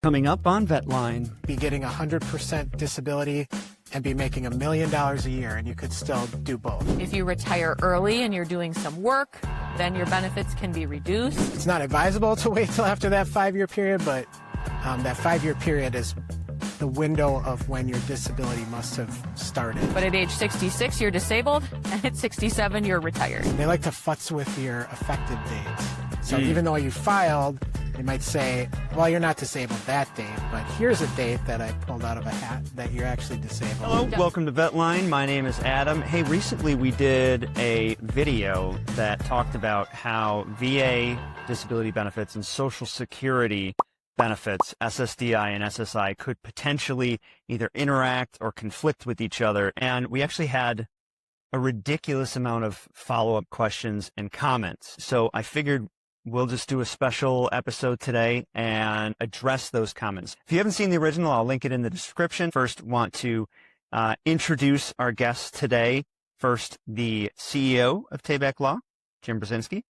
Coming up on VetLine. Be getting 100% disability and be making $1 million a year, and you could still do both. If you retire early and you're doing some work, then your benefits can be reduced. It's not advisable to wait till after that 5-year period, but that 5-year period is the window of when your disability must have started. But at age 66, you're disabled, and at 67, you're retired. They like to futz with your effective dates. So even though you filed, they might say, well, you're not disabled that date, but here's a date that I pulled out of a hat that you're actually disabled. Hello, welcome to VetLine. My name is Adam. Hey, recently we did a video that talked about how VA disability benefits and Social Security benefits, SSDI and SSI, could potentially either interact or conflict with each other. And we actually had a ridiculous amount of follow-up questions and comments. So I figured we'll just do a special episode today and address those comments. If you haven't seen the original, I'll link it in the description. First, want to introduce our guests today. First, the CEO of Tabak Law, Jim Brzezinski.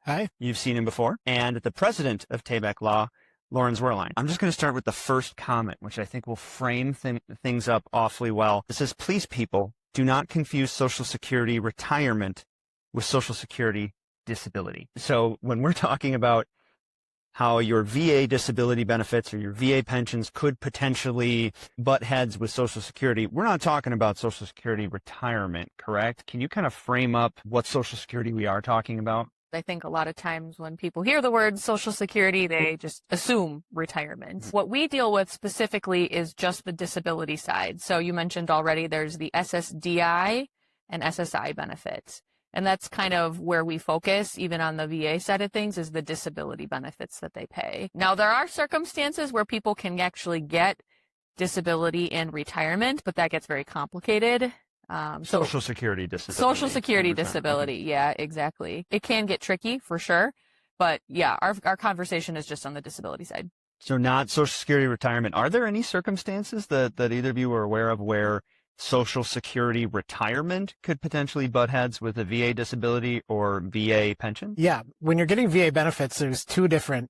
Hi. You've seen him before. And the President of Tabak Law, Lauren Zwirlein. I'm just going to start with the first comment, which I think will frame things up awfully well. It says, please, people, do not confuse Social Security retirement with Social Security disability. So when we're talking about how your VA disability benefits or your VA pensions could potentially butt heads with Social Security, we're not talking about Social Security retirement, correct? Can you kind of frame up what Social Security we are talking about? I think a lot of times when people hear the word Social Security, they just assume retirement. What we deal with specifically is just the disability side. So you mentioned already there's the SSDI and SSI benefits. And that's kind of where we focus, even on the VA side of things, is the disability benefits that they pay. Now, there are circumstances where people can actually get disability in retirement, but that gets very complicated. Social Security disability. Social Security disability. Yeah, exactly. It can get tricky for sure. But yeah, our conversation is just on the disability side. So not Social Security retirement. Are there any circumstances that either of you are aware of where Social Security retirement could potentially butt heads with a VA disability or VA pension? Yeah. When you're getting VA benefits, there's two different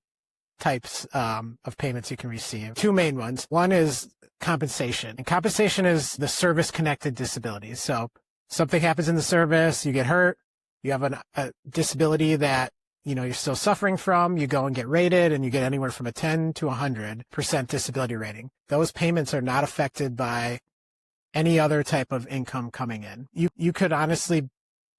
types of payments you can receive. Two main ones. One is compensation. And compensation is the service-connected disabilities. So something happens in the service, you get hurt, you have a disability that you're still suffering from, you go and get rated, and you get anywhere from a 10 to 100% disability rating. Those payments are not affected by any other type of income coming in. You could honestly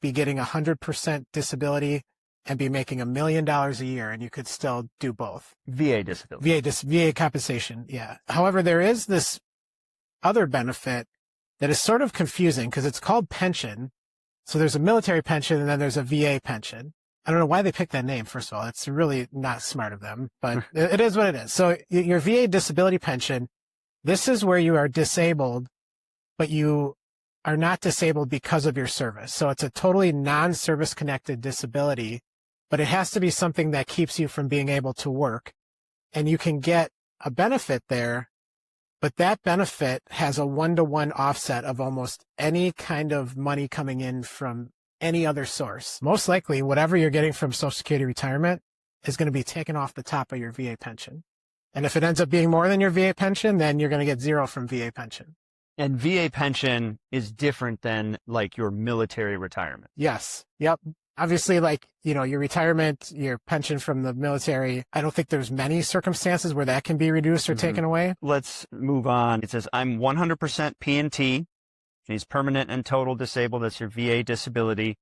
be getting 100% disability and be making $1 million a year, and you could still do both. VA disability. VA compensation, yeah. However, there is this other benefit that is sort of confusing because it's called pension. So there's a military pension and then there's a VA pension. I don't know why they picked that name, first of all. It's really not smart of them, but it is what it is. So your VA disability pension, this is where you are disabled, but you are not disabled because of your service. So it's a totally non-service connected disability, but it has to be something that keeps you from being able to work. And you can get a benefit there, but that benefit has a 1-to-1 offset of almost any kind of money coming in from any other source. Most likely, whatever you're getting from Social Security retirement is going to be taken off the top of your VA pension. And if it ends up being more than your VA pension, then you're going to get zero from VA pension. And VA pension is different than like your military retirement. Yes. Yep. Obviously, your retirement, your pension from the military, I don't think there's many circumstances where that can be reduced or taken away. Let's move on. It says, I'm 100% P&T. He's permanent and total disabled. That's your VA disability.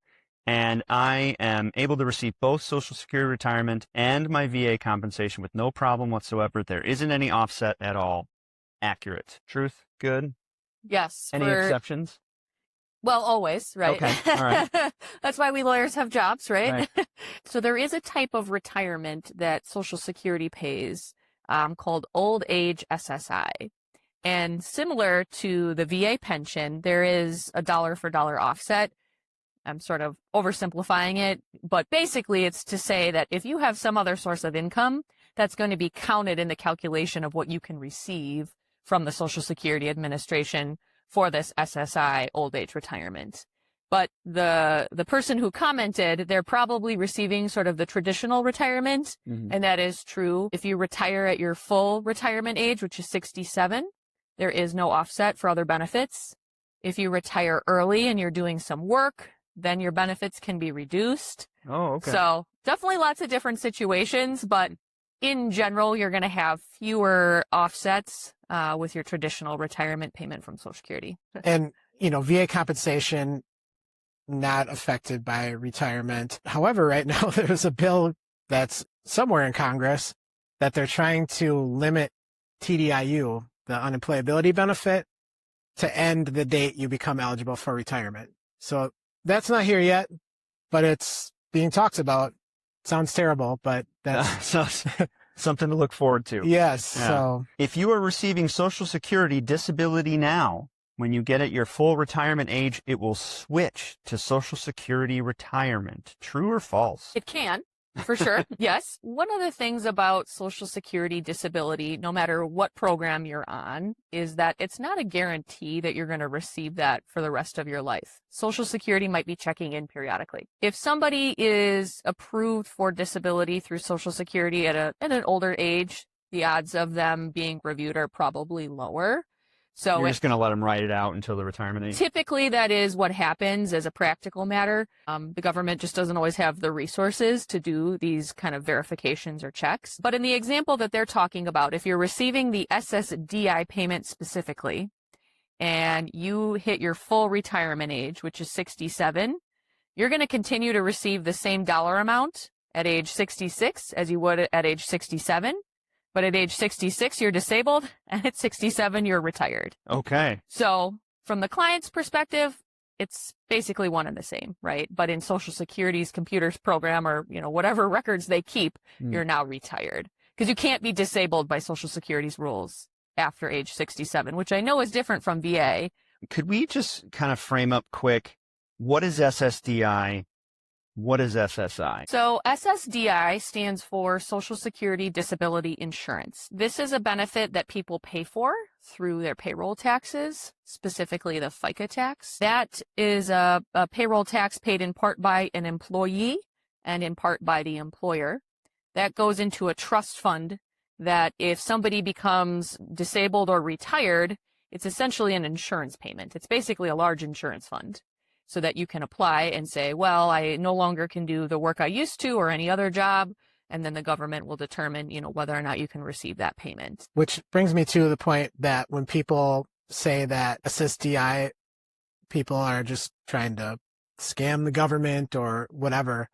And I am able to receive both Social Security retirement and my VA compensation with no problem whatsoever. There isn't any offset at all. Accurate. Truth? Good? Yes. Any exceptions? Well, always, right? Okay, all right. That's why we lawyers have jobs, right? So there is a type of retirement that Social Security pays called old age SSI. And similar to the VA pension, there is a dollar for dollar offset. I'm sort of oversimplifying it, but basically it's to say that if you have some other source of income, that's going to be counted in the calculation of what you can receive from the Social Security Administration for this SSI old age retirement. But the person who commented, they're probably receiving sort of the traditional retirement. And that is true. If you retire at your full retirement age, which is 67, there is no offset for other benefits. If you retire early and you're doing some work, then your benefits can be reduced. Oh, okay. So definitely lots of different situations, but in general, you're going to have fewer offsets with your traditional retirement payment from Social Security. And, VA compensation not affected by retirement. However, right now there's a bill that's somewhere in Congress that they're trying to limit TDIU, the unemployability benefit, to end the date you become eligible for retirement. So that's not here yet, but it's being talked about. Sounds terrible, but that's something to look forward to. Yes. Yeah. So if you are receiving Social Security disability now, when you get at your full retirement age, it will switch to Social Security retirement. True or false? It can, for sure. Yes. One of the things about Social Security disability, no matter what program you're on, is that it's not a guarantee that you're going to receive that for the rest of your life. Social Security might be checking in periodically. If somebody is approved for disability through Social Security at an older age, the odds of them being reviewed are probably lower. So you're just going to let them write it out until the retirement age? Typically, that is what happens as a practical matter. The government just doesn't always have the resources to do these kind of verifications or checks. But in the example that they're talking about, if you're receiving the SSDI payment specifically, and you hit your full retirement age, which is 67, you're going to continue to receive the same dollar amount at age 66 as you would at age 67. But at age 66, you're disabled, and at 67, you're retired. Okay. So from the client's perspective, it's basically one and the same, right? But in Social Security's computers program or, whatever records they keep, you're now retired. Because you can't be disabled by Social Security's rules after age 67, which I know is different from VA. Could we just kind of frame up quick, what is SSDI? What is SSI? So SSDI stands for Social Security Disability Insurance. This is a benefit that people pay for through their payroll taxes, specifically the FICA tax. That is a payroll tax paid in part by an employee and in part by the employer. That goes into a trust fund that if somebody becomes disabled or retired, it's essentially an insurance payment. It's basically a large insurance fund, so that you can apply and say, well, I no longer can do the work I used to or any other job. And then the government will determine, whether or not you can receive that payment. Which brings me to the point that when people say that SSDI people are just trying to scam the government or whatever,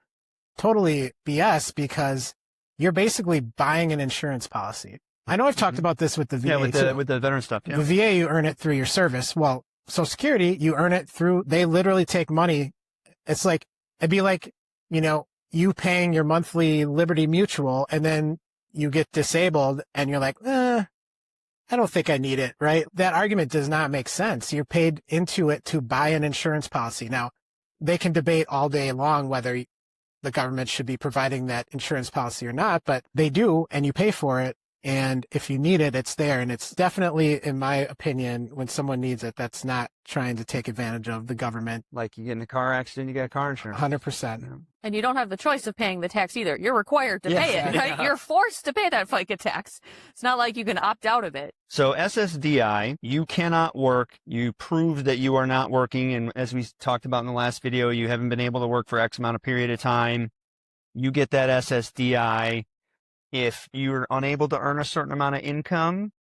totally BS, because you're basically buying an insurance policy. I know I've talked about this with the VA. Yeah, with the veteran stuff. Yeah. The VA, you earn it through your service. Well, Social Security, you earn it through, they literally take money. It's like, it'd be like, you paying your monthly Liberty Mutual and then you get disabled and you're like, I don't think I need it, right? That argument does not make sense. You're paid into it to buy an insurance policy. Now, they can debate all day long whether the government should be providing that insurance policy or not, but they do, and you pay for it. And if you need it, it's there. And it's definitely, in my opinion, when someone needs it, that's not trying to take advantage of the government. Like you get in a car accident, you get car insurance. 100%. And you don't have the choice of paying the tax either. You're required to pay it, right? Yeah. You're forced to pay that FICA tax. It's not like you can opt out of it. So SSDI, you cannot work. You proved that you are not working. And as we talked about in the last video, you haven't been able to work for X amount of period of time. You get that SSDI. If you're unable to earn a certain amount of income,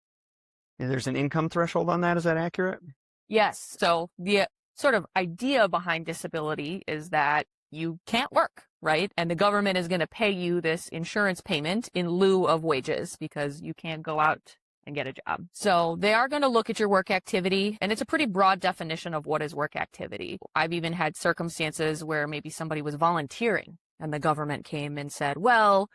there's an income threshold on that. Is that accurate? Yes. So the sort of idea behind disability is that you can't work, right? And the government is going to pay you this insurance payment in lieu of wages because you can't go out and get a job. So they are going to look at your work activity, and it's a pretty broad definition of what is work activity. I've even had circumstances where maybe somebody was volunteering and the government came and said, well,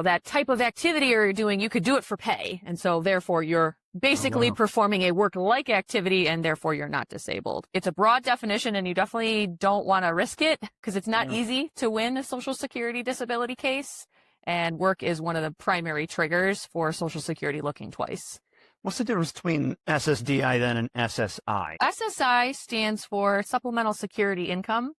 that type of activity you're doing, you could do it for pay. And so therefore you're basically performing a work-like activity and therefore you're not disabled. It's a broad definition and you definitely don't want to risk it because it's not easy to win a Social Security disability case. And work is one of the primary triggers for Social Security looking twice. What's the difference between SSDI then and SSI? SSI stands for Supplemental Security Income,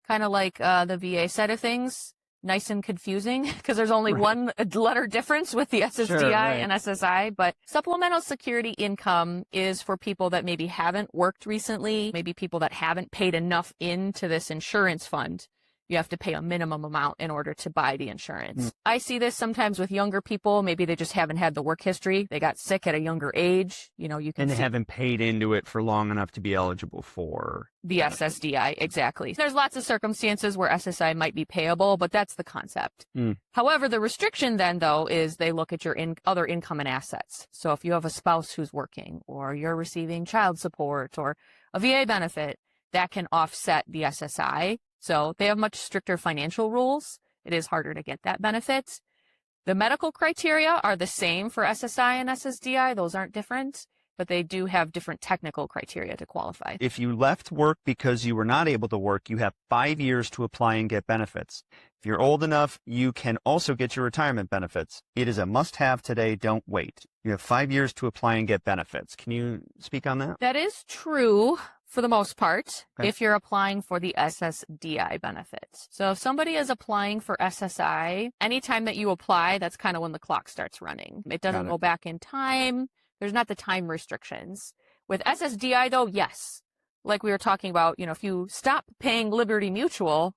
kind of like the VA side of things. Nice and confusing because there's only one letter difference with the SSDI and SSI, but supplemental security income is for people that maybe haven't worked recently, maybe people that haven't paid enough into this insurance fund. You have to pay a minimum amount in order to buy the insurance. I see this sometimes with younger people. Maybe they just haven't had the work history. They got sick at a younger age. You know, you can And they haven't paid into it for long enough to be eligible for the SSDI. Exactly. There's lots of circumstances where SSI might be payable, but that's the concept. However, the restriction then, though, is they look at your other income and assets. So if you have a spouse who's working, or you're receiving child support or a VA benefit, that can offset the SSI. So they have much stricter financial rules. It is harder to get that benefit. The medical criteria are the same for SSI and SSDI. Those aren't different, but they do have different technical criteria to qualify. If you left work because you were not able to work, you have 5 years to apply and get benefits. If you're old enough, you can also get your retirement benefits. It is a must-have today. Don't wait. You have 5 years to apply and get benefits. Can you speak on that? That is true for the most part, if you're applying for the SSDI benefits. So if somebody is applying for SSI, anytime that you apply, that's kind of when the clock starts running. It doesn't go back in time. There's not the time restrictions. With SSDI, though, yes. Like we were talking about, you know, if you stop paying Liberty Mutual,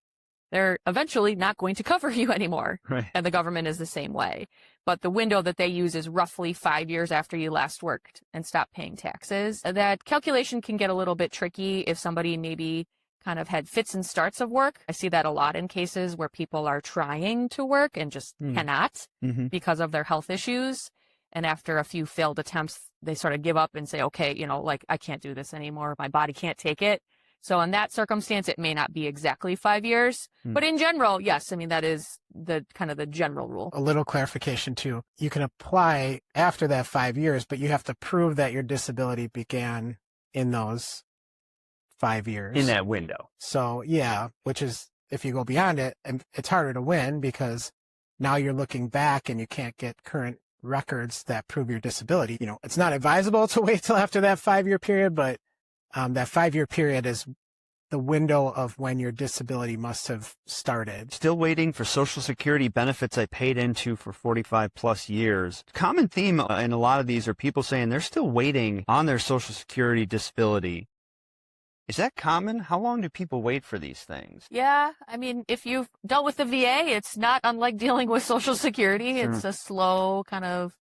they're eventually not going to cover you anymore. And the government is the same way. But the window that they use is roughly 5 years after you last worked and stopped paying taxes. That calculation can get a little bit tricky if somebody maybe kind of had fits and starts of work. I see that a lot in cases where people are trying to work and just cannot because of their health issues. And after a few failed attempts, they sort of give up and say, okay, you know, like I can't do this anymore. My body can't take it. So in that circumstance, it may not be exactly 5 years, but in general, yes, I mean, that is the kind of the general rule. A little clarification too. You can apply after that 5 years, but you have to prove that your disability began in those 5 years. In that window. So yeah, which is, if you go beyond it, it's harder to win because now you're looking back and you can't get current records that prove your disability. You know, it's not advisable to wait till after that 5 year period, but that 5 year period is the window of when your disability must have started. Still waiting for Social Security benefits I paid into for 45 plus years. Common theme in a lot of these are people saying they're still waiting on their Social Security disability. Is that common? How long do people wait for these things? Yeah, I mean, if you've dealt with the VA, it's not unlike dealing with Social Security. It's a slow kind of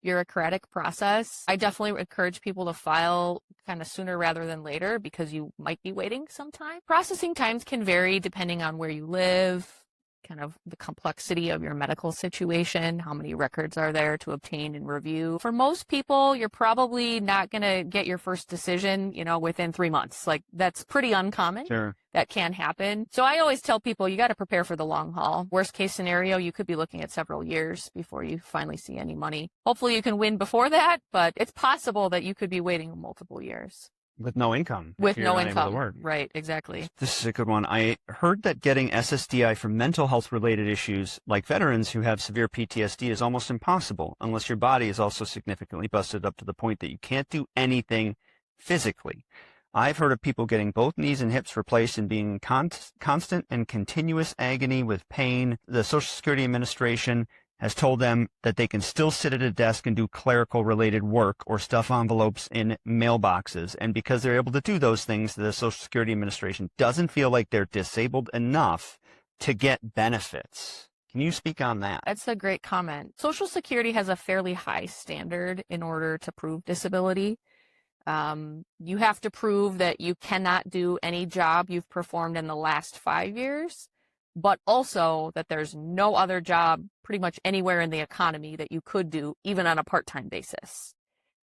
bureaucratic process. I definitely encourage people to file kind of sooner rather than later because you might be waiting some time. Processing times can vary depending on where you live, kind of the complexity of your medical situation, how many records are there to obtain and review. For most people, you're probably not going to get your first decision, you know, within 3 months. Like that's pretty uncommon. That can happen. So I always tell people you got to prepare for the long haul. Worst case scenario, you could be looking at several years before you finally see any money. Hopefully you can win before that, but it's possible that you could be waiting multiple years. With no income. With no income. Right, exactly. This is a good one. I heard that getting SSDI for mental health related issues like veterans who have severe PTSD is almost impossible unless your body is also significantly busted up to the point that you can't do anything physically. I've heard of people getting both knees and hips replaced and being in constant and continuous agony with pain. The Social Security Administration has told them that they can still sit at a desk and do clerical related work or stuff envelopes in mailboxes. And because they're able to do those things, the Social Security Administration doesn't feel like they're disabled enough to get benefits. Can you speak on that? That's a great comment. Social Security has a fairly high standard in order to prove disability. You have to prove that you cannot do any job you've performed in the last 5 years, but also that there's no other job pretty much anywhere in the economy that you could do, even on a part-time basis.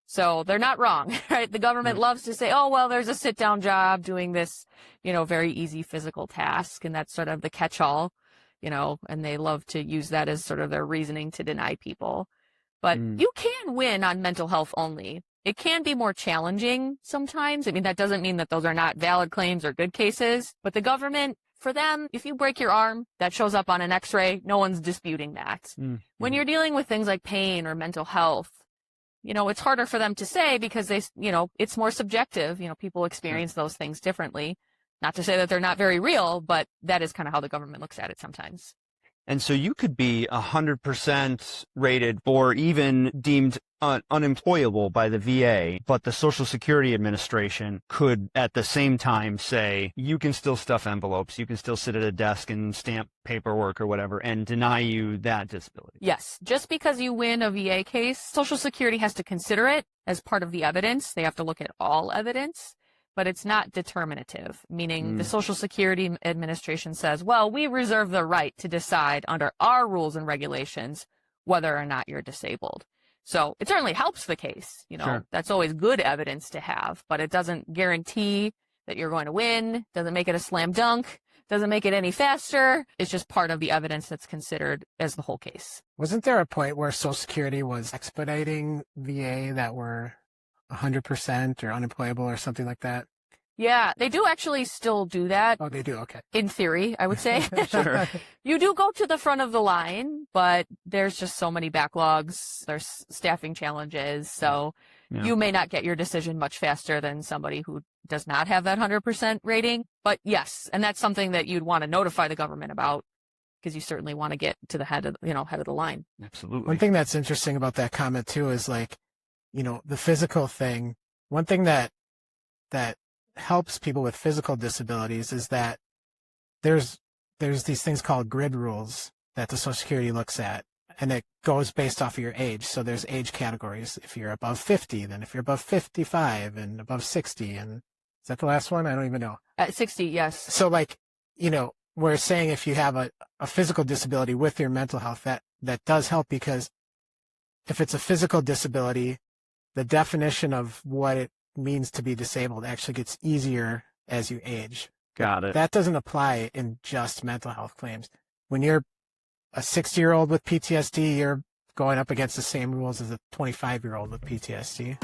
So they're not wrong, right? The government loves to say, oh, well, there's a sit-down job doing this, you know, very easy physical task, and that's sort of the catch-all, you know, and they love to use that as sort of their reasoning to deny people. But you can win on mental health only. It can be more challenging sometimes. I mean, that doesn't mean that those are not valid claims or good cases, but the government, for them, if you break your arm, that shows up on an x-ray, no one's disputing that. When you're dealing with things like pain or mental health, it's harder for them to say because it's more subjective. People experience those things differently. Not to say that they're not very real, but that is kind of how the government looks at it sometimes. And so you could be 100% rated or even deemed unemployable by the VA, but the Social Security Administration could at the same time say, you can still stuff envelopes, you can still sit at a desk and stamp paperwork or whatever, and deny you that disability. Yes. Just because you win a VA case, Social Security has to consider it as part of the evidence. They have to look at all evidence. But it's not determinative, meaning the Social Security Administration says, well, we reserve the right to decide under our rules and regulations whether or not you're disabled. So it certainly helps the case. Sure. That's always good evidence to have, but it doesn't guarantee that you're going to win, doesn't make it a slam dunk, doesn't make it any faster. It's just part of the evidence that's considered as the whole case. Wasn't there a point where Social Security was expediting VA that were 100% or unemployable or something like that? Yeah, they do actually still do that. Oh, they do? Okay. In theory, I would say. Sure. You do go to the front of the line, but there's just so many backlogs. There's staffing challenges. So you may not get your decision much faster than somebody who does not have that 100% rating. But yes, and that's something that you'd want to notify the government about because you certainly want to get to the head of the line. Absolutely. One thing that's interesting about that comment too is the physical thing. One thing that helps people with physical disabilities is that there's these things called grid rules that the Social Security looks at, and it goes based off of your age. So there's age categories. If you're above 50, then if you're above 55 and above 60, and is that the last one? I don't even know. At 60, yes. So we're saying if you have a physical disability with your mental health, that does help, because if it's a physical disability, the definition of what it means to be disabled actually gets easier as you age. Got it. That doesn't apply in just mental health claims. When you're a 60-year-old with PTSD, you're going up against the same rules as a 25-year-old with PTSD.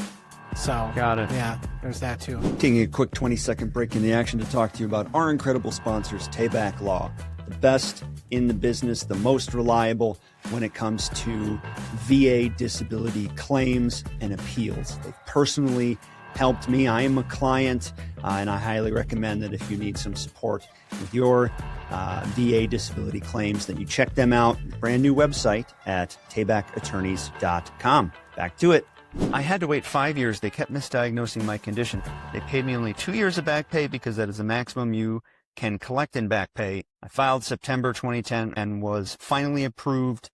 So, got it. Yeah, there's that too. Taking a quick 20-second break in the action to talk to you about our incredible sponsors, Tabak Law. The best in the business, the most reliable when it comes to VA disability claims and appeals. They've personally helped me. I am a client, and I highly recommend that if you need some support with your VA disability claims, then you check them out. Brand new website at tabakattorneys.com. Back to it. I had to wait 5 years. They kept misdiagnosing my condition. They paid me only 2 years of back pay because that is the maximum you can collect in back pay. I filed September 2010 and was finally approved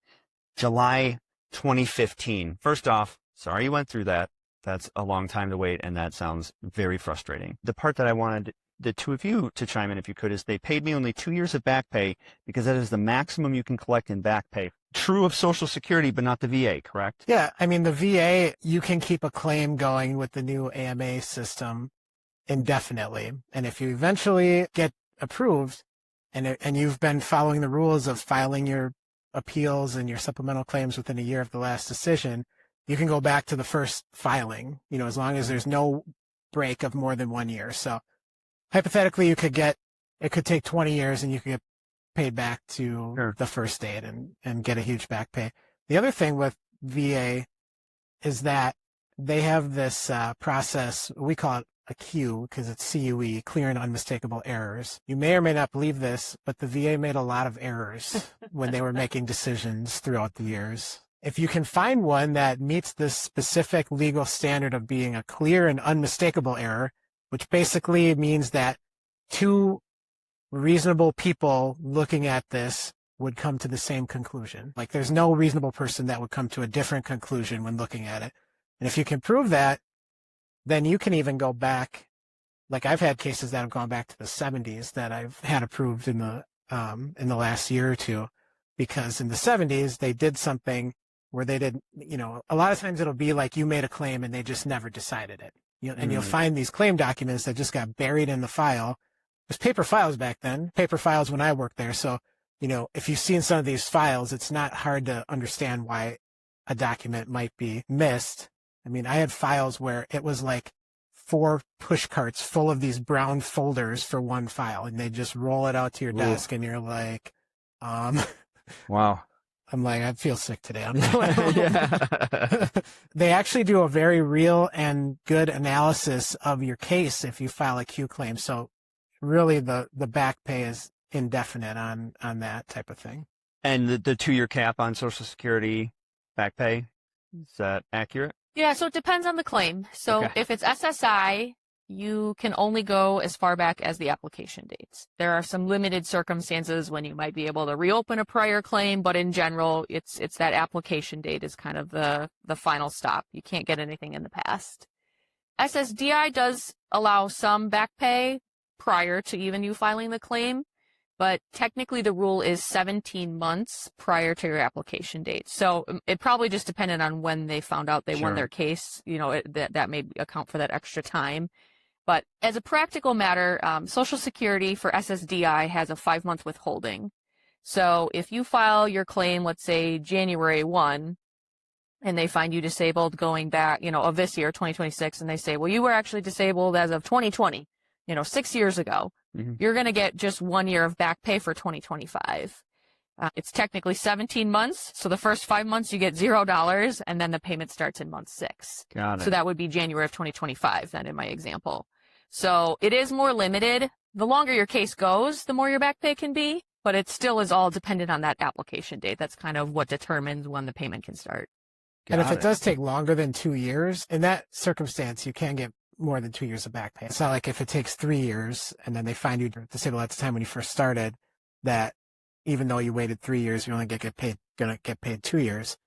July 2015. First off, sorry you went through that. That's a long time to wait, and that sounds very frustrating. The part that I wanted the two of you to chime in, if you could, is they paid me only 2 years of back pay because that is the maximum you can collect in back pay. True of Social Security, but not the VA, correct? Yeah, I mean, the VA, you can keep a claim going with the new AMA system indefinitely. And if you eventually get approved and you've been following the rules of filing your appeals and your supplemental claims within a year of the last decision, you can go back to the first filing, as long as there's no break of more than 1 year. So hypothetically, it could take 20 years and you could get paid back to the first date and get a huge back pay. The other thing with VA is that they have this process, we call it a CUE because it's CUE, clear and unmistakable errors. You may or may not believe this, but the VA made a lot of errors when they were making decisions throughout the years. If you can find one that meets this specific legal standard of being a clear and unmistakable error, which basically means that two reasonable people looking at this would come to the same conclusion. Like there's no reasonable person that would come to a different conclusion when looking at it. And if you can prove that, then you can even go back. Like I've had cases that have gone back to the 70s that I've had approved in the last year or two, because in the 70s they did something where they did, a lot of times it'll be like you made a claim and they just never decided it. And you'll find these claim documents that just got buried in the file. There's paper files back then, paper files when I worked there. So, if you've seen some of these files, it's not hard to understand why a document might be missed. I mean, I had files where it was like 4 push carts full of these brown folders for one file, and they just roll it out to your desk and you're like, Wow. I'm like, I feel sick today. I'm Yeah. They actually do a very real and good analysis of your case if you file a Q claim. So really the back pay is indefinite on that type of thing. And the 2-year cap on Social Security back pay, is that accurate? Yeah, so it depends on the claim. So Okay. if it's SSI, you can only go as far back as the application dates. There are some limited circumstances when you might be able to reopen a prior claim, but in general, it's that application date is kind of the final stop. You can't get anything in the past. SSDI does allow some back pay prior to even you filing the claim, but technically the rule is 17 months prior to your application date. So it probably just depended on when they found out they won their case. You know, that may account for that extra time. But as a practical matter, Social Security for SSDI has a 5-month withholding. So if you file your claim, let's say January 1, and they find you disabled going back, you know, of this year, 2026, and they say, well, you were actually disabled as of 2020, you know, 6 years ago, you're going to get just 1 year of back pay for 2025. It's technically 17 months. So the first 5 months you get $0, and then the payment starts in month 6. Got it. So that would be January of 2025 then in my example. So it is more limited. The longer your case goes, the more your back pay can be, but it still is all dependent on that application date. That's kind of what determines when the payment can start. And if it does take longer than 2 years, in that circumstance, you can get more than 2 years of back pay. It's not like if it takes 3 years and then they find you disabled at the time when you first started, that even though you waited 3 years, you're only going to get paid 2 years.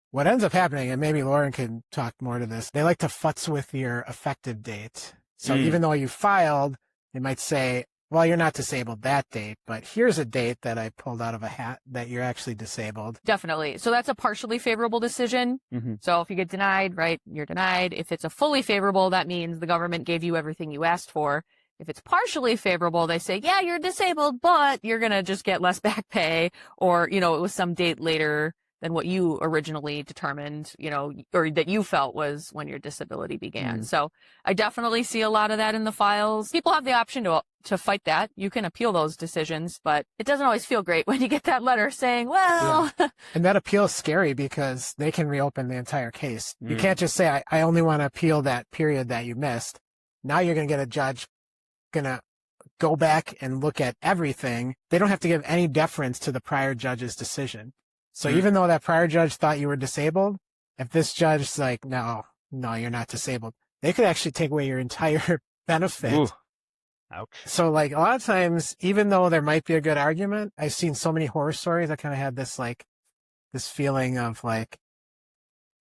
What ends up happening, and maybe Lauren can talk more to this, they like to futz with your effective date. So even though you filed, they might say, well, you're not disabled that date, but here's a date that I pulled out of a hat that you're actually disabled. Definitely. So that's a partially favorable decision. So if you get denied, right, you're denied. If it's a fully favorable, that means the government gave you everything you asked for. If it's partially favorable, they say, yeah, you're disabled, but you're going to just get less back pay, or, you know, it was some date later than what you originally determined, you know, or that you felt was when your disability began. So I definitely see a lot of that in the files. People have the option to fight that. You can appeal those decisions, but it doesn't always feel great when you get that letter saying, well. Yeah. And that appeal is scary because they can reopen the entire case. You can't just say, I only want to appeal that period that you missed. Now you're going to get a judge going to go back and look at everything. They don't have to give any deference to the prior judge's decision. So even though that prior judge thought you were disabled, if this judge is like, no, you're not disabled, they could actually take away your entire benefit. Ooh. Ouch. So like a lot of times, even though there might be a good argument, I've seen so many horror stories. I kind of had this feeling of like,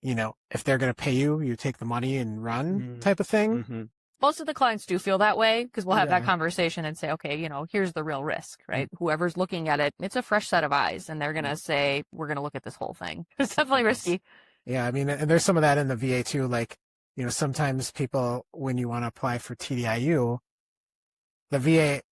you know, if they're going to pay you, you take the money and run type of thing. Most of the clients do feel that way because we'll have that conversation and say, okay, you know, here's the real risk, right? Whoever's looking at it, it's a fresh set of eyes, and they're going to say, we're going to look at this whole thing. It's definitely risky. Yeah. I mean, and there's some of that in the VA too. Like, you know, sometimes people, when you want to apply for TDIU, the VA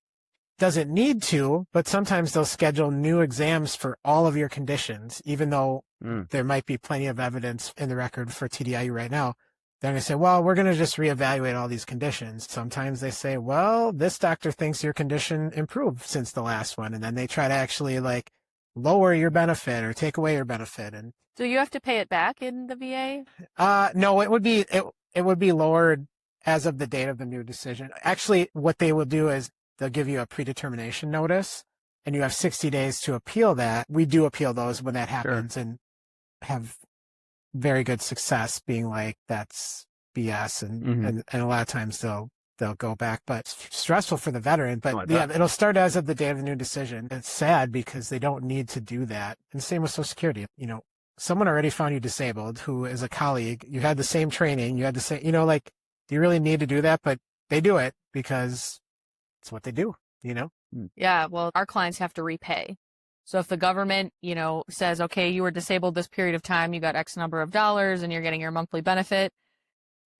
doesn't need to, but sometimes they'll schedule new exams for all of your conditions, even though there might be plenty of evidence in the record for TDIU right now. They're going to say, well, we're going to just reevaluate all these conditions. Sometimes they say, well, this doctor thinks your condition improved since the last one. And then they try to actually like lower your benefit or take away your benefit. And do you have to pay it back in the VA? No, it would be lowered as of the date of the new decision. Actually, what they will do is they'll give you a predetermination notice and you have 60 days to appeal that. We do appeal those when that happens and have very good success being like, that's BS. And a lot of times they'll go back, but it's stressful for the veteran. But it'll start as of the day of the new decision. It's sad because they don't need to do that. And same with Social Security. You know, someone already found you disabled who is a colleague. You had the same training. You had the same, you know, like, do you really need to do that? But they do it because it's what they do, you know? Yeah. Well, our clients have to repay. So if the government, you know, says, okay, you were disabled this period of time, you got X number of dollars and you're getting your monthly benefit,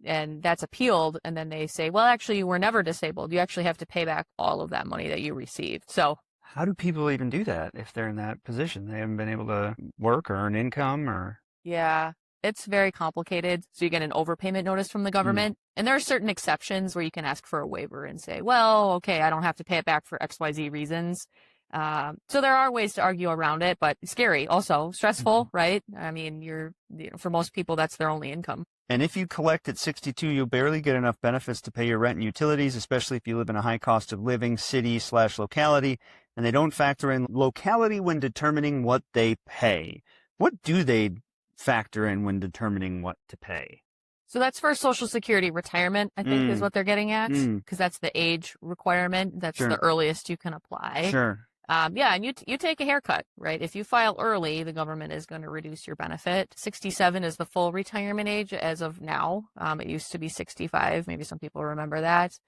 and that's appealed, and then they say, well, actually, you were never disabled. You actually have to pay back all of that money that you received. So how do people even do that if they're in that position? They haven't been able to work or earn income or... Yeah, it's very complicated. So you get an overpayment notice from the government, and there are certain exceptions where you can ask for a waiver and say, well, okay, I don't have to pay it back for XYZ reasons. So there are ways to argue around it, but scary, also stressful, right? I mean, for most people, that's their only income. And if you collect at 62, you'll barely get enough benefits to pay your rent and utilities, especially if you live in a high cost of living city/locality, and they don't factor in locality when determining what they pay. What do they factor in when determining what to pay? So that's for Social Security retirement, I think is what they're getting at, because that's the age requirement. That's the earliest you can apply. Sure. Yeah, and you take a haircut, right? If you file early, the government is going to reduce your benefit. 67 is the full retirement age as of now. It used to be 65. Maybe some people remember that.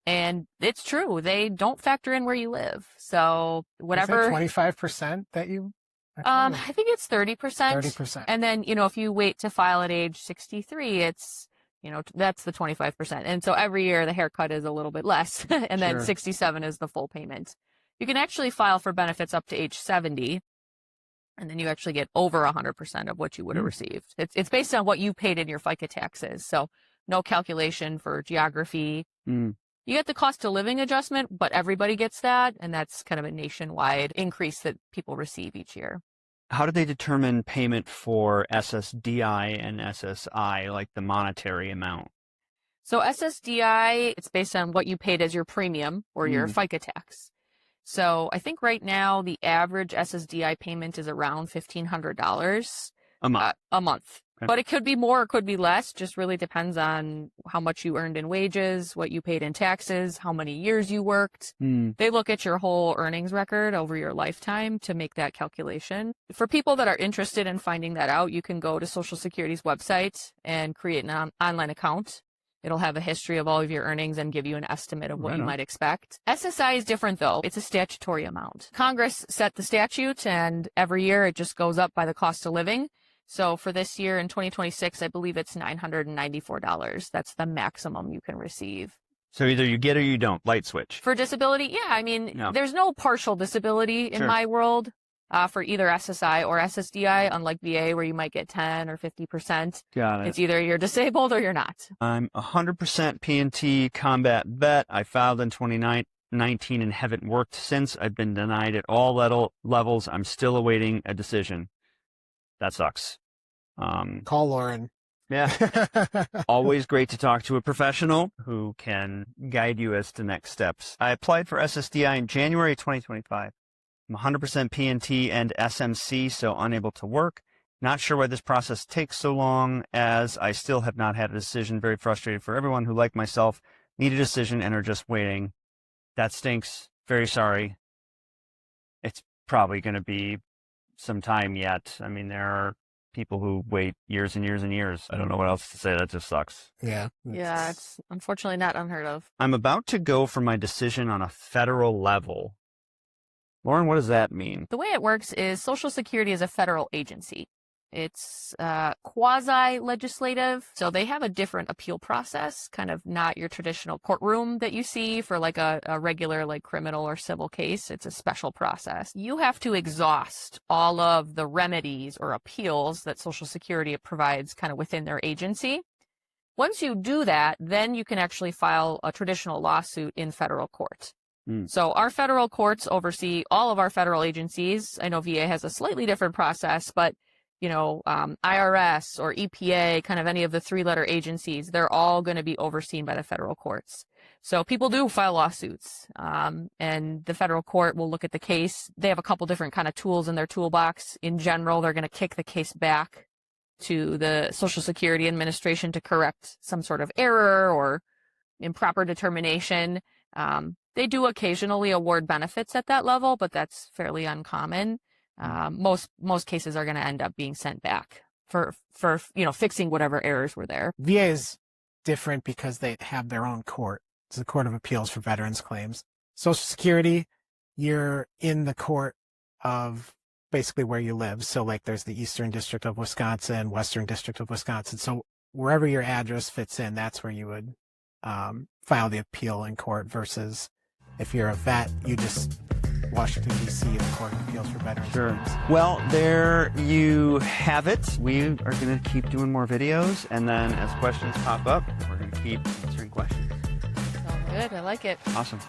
And it's true. They don't factor in where you live. So whatever. 25% that you? I think it's 30%. 30%. And then, if you wait to file at age 63, it's, that's the 25%. And so every year the haircut is a little bit less. And then 67 is the full payment. You can actually file for benefits up to age 70, and then you actually get over 100% of what you would have received. It's based on what you paid in your FICA taxes, so no calculation for geography. You get the cost of living adjustment, but everybody gets that, and that's kind of a nationwide increase that people receive each year. How do they determine payment for SSDI and SSI, like the monetary amount? So SSDI, it's based on what you paid as your premium or your FICA tax. So I think right now the average SSDI payment is around $1,500 a month. A month. Okay. But it could be more, it could be less. Just really depends on how much you earned in wages, what you paid in taxes, how many years you worked. They look at your whole earnings record over your lifetime to make that calculation. For people that are interested in finding that out, you can go to Social Security's website and create an online account. It'll have a history of all of your earnings and give you an estimate of what you might expect. SSI is different, though. It's a statutory amount. Congress set the statute, and every year it just goes up by the cost of living. So for this year in 2026, I believe it's $994. That's the maximum you can receive. So either you get or you don't, light switch. For disability, yeah, I mean, there's no partial disability in my world. For either SSI or SSDI, unlike VA where you might get 10 or 50%. Got it. It's either you're disabled or you're not. I'm 100% P&T combat vet. I filed in 2019 and haven't worked since. I've been denied at all levels. I'm still awaiting a decision. That sucks. Call Lauren. Yeah. Always great to talk to a professional who can guide you as to next steps. I applied for SSDI in January 2025. I'm 100% P&T and SMC, so unable to work. Not sure why this process takes so long, as I still have not had a decision. Very frustrated for everyone who, like myself, need a decision and are just waiting. That stinks. Very sorry. It's probably going to be some time yet. I mean, there are people who wait years and years and years. I don't know what else to say. That just sucks. Yeah. Yeah, it's unfortunately not unheard of. I'm about to go for my decision on a federal level. Lauren, what does that mean? The way it works is Social Security is a federal agency. It's quasi-legislative, so they have a different appeal process, kind of not your traditional courtroom that you see for like a regular like criminal or civil case. It's a special process. You have to exhaust all of the remedies or appeals that Social Security provides kind of within their agency. Once you do that, then you can actually file a traditional lawsuit in federal court. So our federal courts oversee all of our federal agencies. I know VA has a slightly different process, but IRS or EPA, kind of any of the three-letter agencies, they're all going to be overseen by the federal courts. So people do file lawsuits, and the federal court will look at the case. They have a couple different kind of tools in their toolbox. In general, they're going to kick the case back to the Social Security Administration to correct some sort of error or improper determination. They do occasionally award benefits at that level, but that's fairly uncommon. Most cases are going to end up being sent back for fixing whatever errors were there. VA is different because they have their own court. It's the Court of Appeals for Veterans Claims. Social Security, you're in the court of basically where you live. So like there's the Eastern District of Wisconsin, Western District of Wisconsin. So wherever your address fits in, that's where you would file the appeal in court, versus if you're a vet, you just Washington, D.C., the Court of Appeals for Veterans Claims. Well, there you have it. We are going to keep doing more videos, and then as questions pop up, we're going to keep answering questions. Sounds good. I like it. Awesome.